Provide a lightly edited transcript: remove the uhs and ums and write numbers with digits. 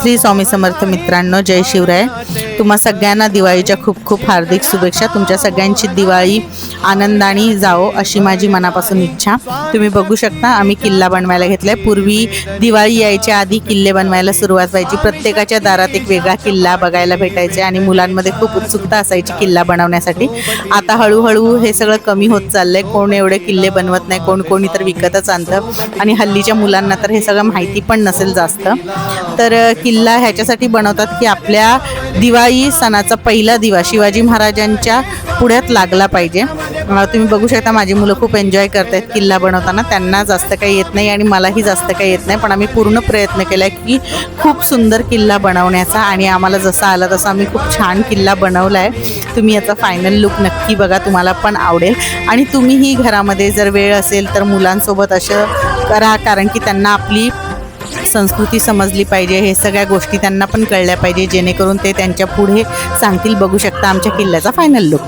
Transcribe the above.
श्री स्वामी समर्थ मित्रांनो, जय शिवराय। तुम्हा सगळ्यांना दिवाळीच्या खूप खूप हार्दिक शुभेच्छा। तुमच्या सगळ्यांची दिवाळी आनंदाने जाओ अशी माझी मनापासून इच्छा। तुम्ही बघू शकता आम्ही किल्ला बनवायला घेतलाय। पूर्वी दिवाळी यायच्या आधी किल्ले बनवायला सुरुवात व्हायची। प्रत्येकाच्या दारात एक वेगळा किल्ला बघायला भेटायचे आणि मुलांमध्ये खूप उत्सुकता असायची किल्ला बनवण्यासाठी। आता हळूहळू हे सगळं कमी होत चाललंय। कोण एवढे किल्ले बनवत नाही, कोणी तर विकतच आणतं आणि हल्लीच्या मुलांना तर हे सगळं माहिती पण नसेल जास्त। तर किल्ला ह्याच्यासाठी बनवतात की आपल्या दिवाळी सणाचा पहिला दिवा शिवाजी महाराजांच्या पुढ्यात लागला पाहिजे। तुम्ही बघू शकता माझी मुलं खूप एन्जॉय करतात किल्ला बनवताना। त्यांना जास्त काही येत नाही आणि मलाही जास्त काही येत नाही, पण आम्ही पूर्ण प्रयत्न केला की खूप सुंदर किल्ला बनवण्याचा आणि आम्हाला जसा आला तसा आम्ही खूप छान किल्ला बनवला आहे। तुम्ही याचा फायनल लुक नक्की बघा, तुम्हाला पण आवडेल। आणि तुम्हीही घरामध्ये जर वेळ असेल तर मुलांसोबत असं करा, कारण की त्यांना आपली संस्कृती समजली पाहिजे। हे सगळ्या गोष्टी त्यांना पण कळल्या पाहिजे, जेणेकरून ते त्यांच्या पुढे सांगतील। बघू शकता आमच्या किल्ल्याचा फायनल लुक।